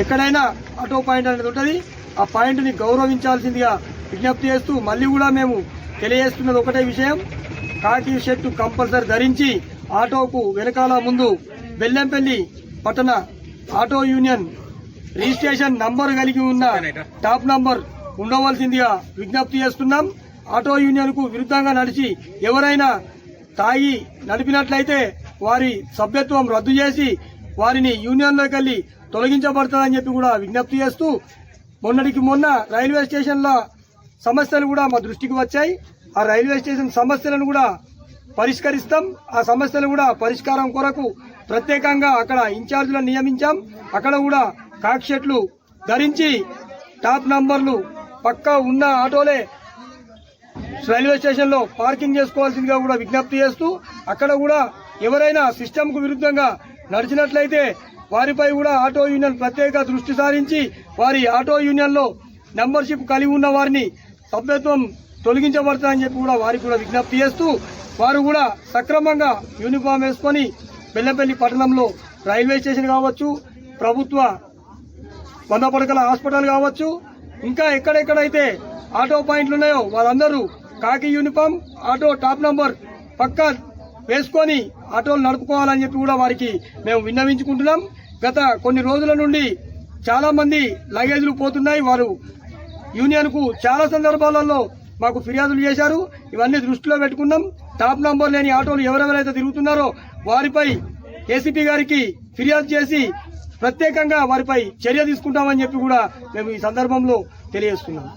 ఎక్కడైనా auto point అనేది ఉంటుంది. ఆ పాయింట్ ని గౌరవించాల్సిందిగా విజ్ఞప్తి చేస్తూ మళ్ళీ కూడా మేము తెలియజేస్తున్నది ఒకటే విషయం, కాకి షర్టు కంపల్సరీ ధరించి ఆటోకు వెనకాల ముందు బెల్లంపల్లి పట్టణ ఆటో యూనియన్ రిజిస్ట్రేషన్ నంబర్ కలిగి ఉన్న టాప్ నంబర్ ఉండవలసిందిగా విజ్ఞప్తి చేస్తున్నాం. ఆటో యూనియన్ కు విరుద్ధంగా నడిచి ఎవరైనా తాగి నడిపినట్లయితే వారి సభ్యత్వం రద్దు చేసి వారిని యూనియన్లోకి వెళ్లి తొలగించబడుతుందని చెప్పి కూడా విజ్ఞప్తి చేస్తూ, మొన్నటికి మొన్న రైల్వే స్టేషన్ల సమస్యలు కూడా మా దృష్టికి వచ్చాయి. ఆ రైల్వే స్టేషన్ సమస్యలను కూడా పరిష్కరిస్తాం. ఆ సమస్యలు కూడా పరిష్కారం కొరకు ప్రత్యేకంగా అక్కడ ఇన్ఛార్జీలను నియమించాం. అక్కడ కూడా కాకి షర్ట్లు ధరించి టాప్ నంబర్లు పక్కా ఉన్న ఆటోలే రైల్వే స్టేషన్ లో పార్కింగ్ చేసుకోవాల్సిందిగా కూడా విజ్ఞప్తి చేస్తూ, అక్కడ కూడా ఎవరైనా సిస్టమ్ కు విరుద్ధంగా నడిచినట్లయితే వారిపై కూడా ఆటో యూనియన్ ప్రత్యేక దృష్టి సారించి వారి ఆటో యూనియన్ లో మెంబర్షిప్ కలిగి ఉన్న వారిని సభ్యత్వం తొలగించబడుతుందని చెప్పి కూడా వారికి కూడా విజ్ఞప్తి చేస్తూ, వారు కూడా సక్రమంగా యూనిఫామ్ వేసుకొని బెల్లంపల్లి పట్టణంలో రైల్వే స్టేషన్ కావచ్చు, ప్రభుత్వ 100 పడకల హాస్పిటల్ కావచ్చు, ఇంకా ఎక్కడెక్కడైతే ఆటో పాయింట్లు ఉన్నాయో వాళ్ళందరూ కాకి యూనిఫామ్ ఆటో టాప్ నంబర్ పక్కా వేసుకొని ఆటోలు నడుపుకోవాలని చెప్పి కూడా వారికి మేము విన్నవించుకుంటున్నాం. గత కొన్ని రోజుల నుండి చాలా మంది లగేజ్లు పోతున్నాయి. వారు యూనియన్ కు చాలా సందర్భాలలో మాకు ఫిర్యాదులు చేశారు. ఇవన్నీ దృష్టిలో పెట్టుకున్నాం. టాప్ నంబర్ లేని ఆటోలు ఎవరెవరైతే తిరుగుతున్నారో వారిపై ఏసీపీ గారికి ఫిర్యాదు చేసి ప్రత్యేకంగా వారిపై చర్య తీసుకుంటామని చెప్పి కూడా మేము ఈ సందర్భంలో తెలియజేస్తున్నాం.